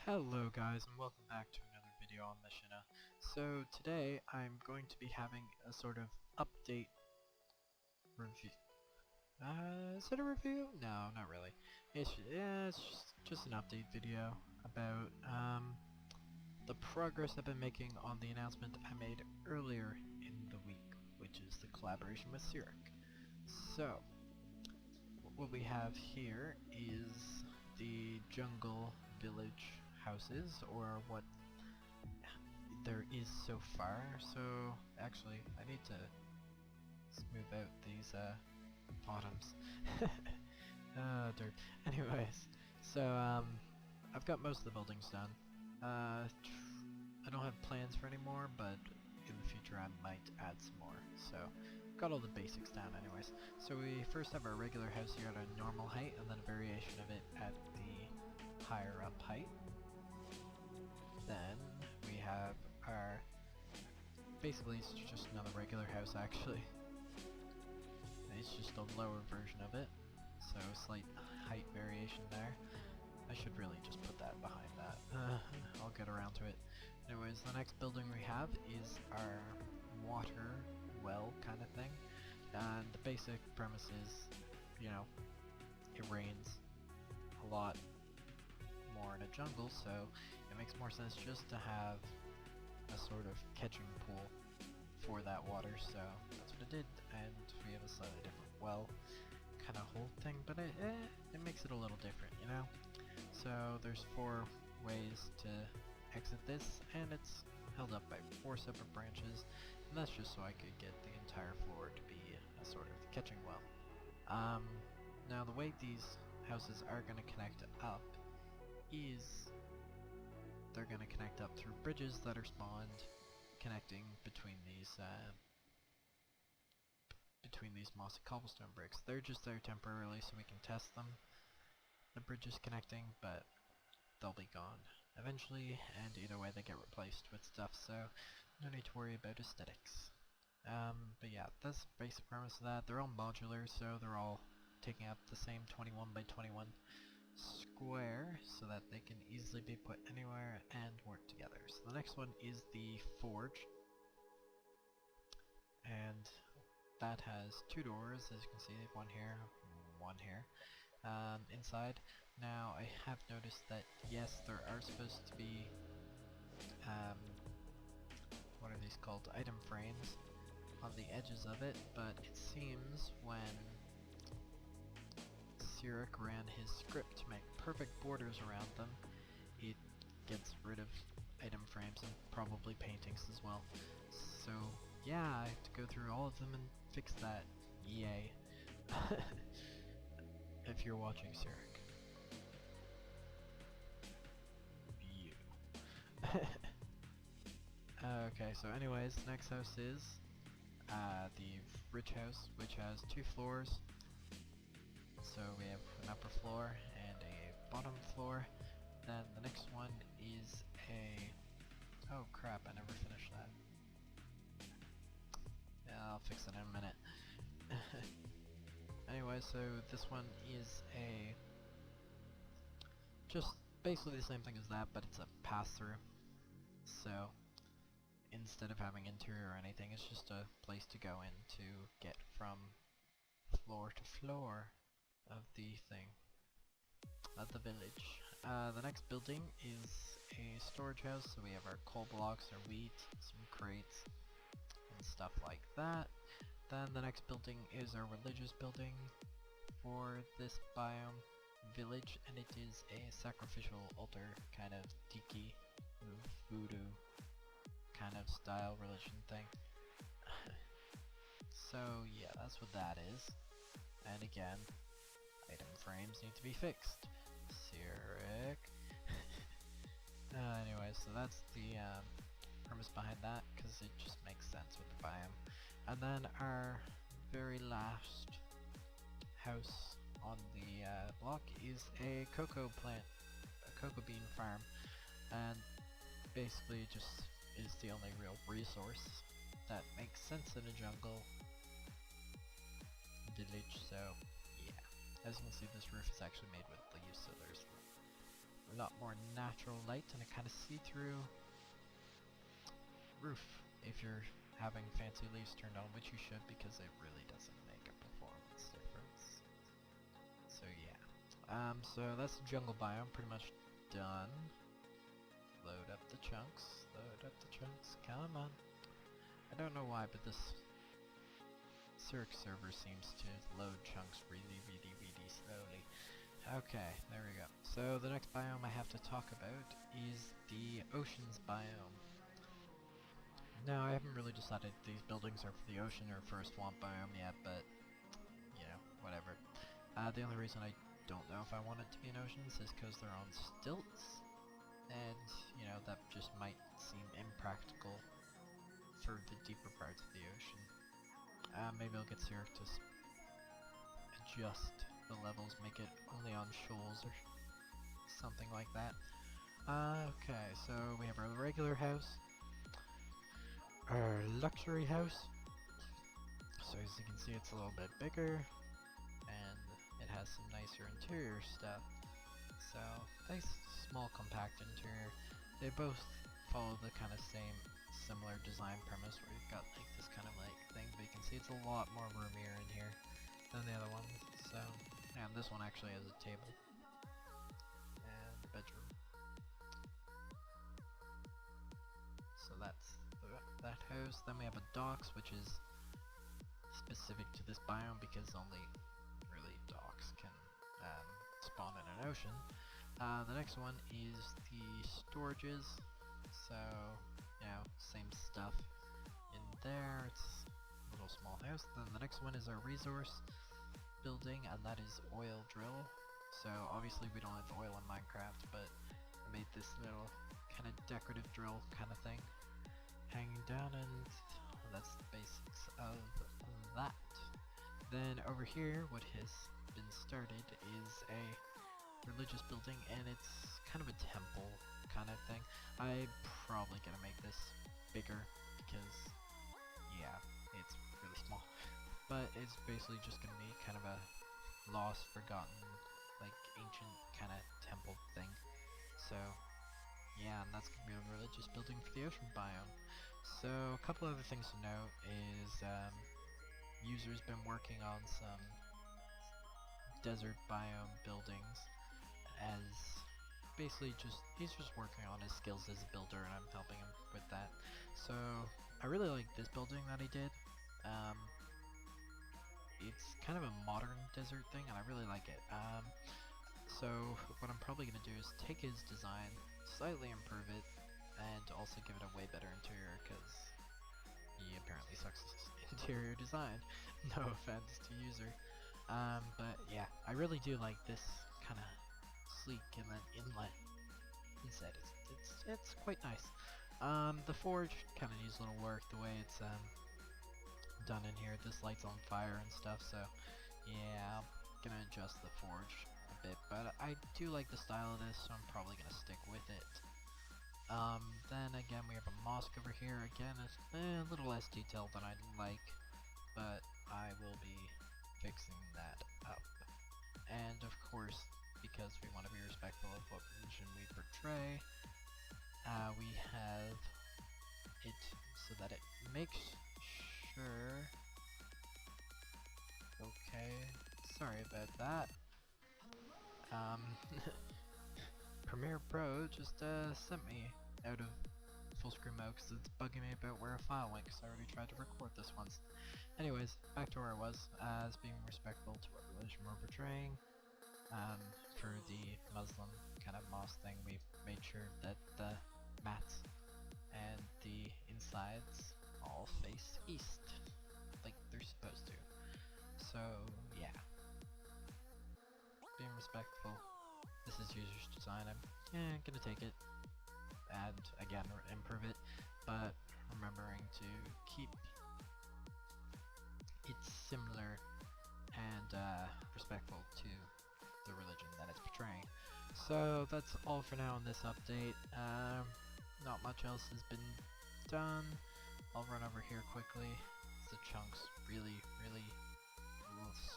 Hello guys, and welcome back to another video on Machina. So today I'm going to be having a sort of update review. Is it a review? No, not really. It's just an update video about the progress I've been making on the announcement I made earlier in the week, which is the collaboration with Cieric. So what we have here is the jungle village houses, or what there is so far. So actually I need to smooth out these bottoms. Dirt. Anyways, so I've got most of the buildings done. I don't have plans for any more, but in the future I might add some more. So got all the basics down anyways. So we first have our regular house here at a normal height, and then a variation of it at the higher up height. Then we have our, basically it's just another regular house actually. It's just a lower version of it, so slight height variation there. I should really just put that behind that. I'll get around to it. Anyways, the next building we have is our water well kind of thing. And the basic premise is, you know, it rains a lot more in a jungle, so it makes more sense just to have a sort of catching pool for that water, so that's what I did. And we have a slightly different well kind of whole thing, but it makes it a little different, you know? So there's 4 ways to exit this, and it's held up by 4 separate branches, and that's just so I could get the entire floor to be a sort of catching well. Now the way these houses are going to connect up is they're going to connect up through bridges that are spawned connecting between these mossy cobblestone bricks. They're just there temporarily so we can test them, the bridges connecting, but they'll be gone eventually, and either way they get replaced with stuff, so no need to worry about aesthetics. But yeah, that's the basic premise of that. They're all modular, so they're all taking up the same 21 by 21 square so that they can easily be put anywhere and work together. So the next one is the forge, and that has 2 doors, as you can see, one here, one here, inside. Now I have noticed that yes, there are supposed to be what are these called, item frames on the edges of it, but it seems when Cieric ran his script to make perfect borders around them, it gets rid of item frames and probably paintings as well. So yeah, I have to go through all of them and fix that. Yay. If you're watching, Cieric. You. Okay, so anyways, next house is the rich house, which has 2 floors. So we have an upper floor and a bottom floor. Then the next one is a... oh crap, I never finished that. Yeah, I'll fix it in a minute. Anyway, so this one is a... just basically the same thing as that, but it's a pass-through. So instead of having interior or anything, it's just a place to go in to get from floor to floor of the thing, of the village. The next building is a storage house, so we have our coal blocks, our wheat, some crates, and stuff like that. Then the next building is our religious building for this biome village, and it is a sacrificial altar kind of tiki voodoo kind of style religion thing. So yeah, that's what that is. And again, item frames need to be fixed. Cieric. Anyway, so that's the premise behind that, because it just makes sense with the biome. And then our very last house on the block is a cocoa plant, a cocoa bean farm, and basically it just is the only real resource that makes sense in a jungle village. So yeah, as you can see, this roof is actually made with leaves, so there's a lot more natural light and a kind of see-through roof if you're having fancy leaves turned on, which you should, because it really doesn't make a performance difference. So yeah. So that's the jungle biome pretty much done. Load up the chunks. Load up the chunks. Come on. I don't know why, but this Cieric server seems to load chunks really slowly. Okay, there we go. So the next biome I have to talk about is the oceans biome. Now, I haven't really decided if these buildings are for the ocean or for a swamp biome yet, but, you know, whatever. The only reason I don't know if I want it to be an oceans is because they're on stilts, and, you know, that just might seem impractical for the deeper parts of the ocean. Maybe I'll get Cieric to adjust the levels, make it only on shoals or something like that. Okay, so we have our regular house, our luxury house. So as you can see, it's a little bit bigger, and it has some nicer interior stuff. So nice, small, compact interior. They both follow the kind of same, similar design premise where you've got like this kind of like thing, but you can see it's a lot more roomier in here than the other ones. So, and this one actually has a table and a bedroom. So that's that house. Then we have a docks, which is specific to this biome because only really docks can spawn in an ocean. The next one is the storages. So, you know, same stuff in there. It's a little small house. Then the next one is our resource building, and that is oil drill. So obviously we don't have oil in Minecraft, but I made this little kind of decorative drill kind of thing hanging down, and that's the basics of that. Then over here, what has been started is a religious building, and it's kind of a temple kind of thing. I'm probably gonna make this bigger because, yeah, it's really small. But it's basically just gonna be kind of a lost, forgotten, like ancient kind of temple thing. So yeah, and that's gonna be a religious building for the ocean biome. So a couple other things to note is user's been working on some desert biome buildings as basically he's just working on his skills as a builder, and I'm helping him with that. So I really like this building that he did. It's kind of a modern desert thing, and I really like it. So what I'm probably going to do is take his design, slightly improve it, and also give it a way better interior, because he apparently sucks at interior design. No offense to user. But yeah, I really do like this kind of sleek and then inlet inside. It's quite nice. The forge kind of needs a little work, the way it's done in here. This light's on fire and stuff, so yeah, I'm gonna adjust the forge a bit, but I do like the style of this, so I'm probably gonna stick with it. Then again, we have a mosque over here. Again, it's a little less detailed than I'd like, but I will be fixing that up. And of course, because we want to be respectful of what religion we portray, we have it so that it makes sure. Okay, sorry about that. Premiere Pro just sent me out of full screen mode because it's bugging me about where a file went, because I already tried to record this once. Anyways, back to where I was, as being respectful to what religion we're portraying. For the Muslim kind of mosque thing, we made sure that the mats and the insides all face east, like they're supposed to. So yeah, being respectful. This is user's design. I'm gonna take it and again improve it, but remembering to keep it similar and respectful to the religion that it's portraying. So that's all for now on this update. Not much else has been done. I'll run over here quickly. The chunks really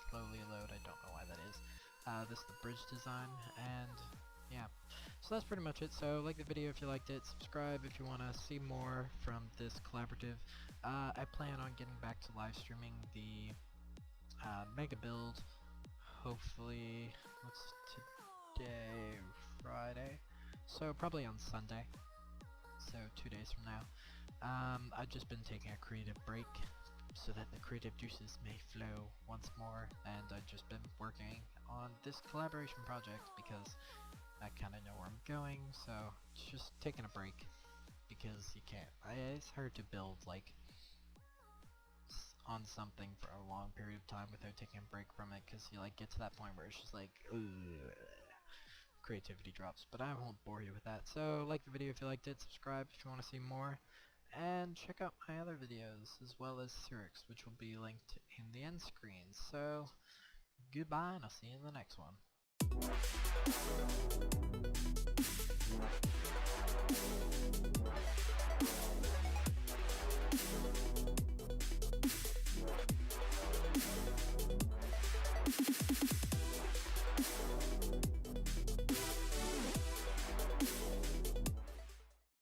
slowly load. I don't know why that is. This is the bridge design, and yeah, So that's pretty much it. So like the video if you liked it, subscribe if you want to see more from this collaborative. I plan on getting back to live streaming the mega build, hopefully, what's today, Friday? So probably on Sunday, so 2 days from now. I've just been taking a creative break so that the creative juices may flow once more, and I've just been working on this collaboration project because I kind of know where I'm going, so it's just taking a break because you can't. It's hard to build like on something for a long period of time without taking a break from it, because you like get to that point where it's just like creativity drops. But I won't bore you with that. So like the video if you liked it, subscribe if you want to see more, and check out my other videos as well as Cieric, which will be linked in the end screen. So goodbye, and I'll see you in the next one.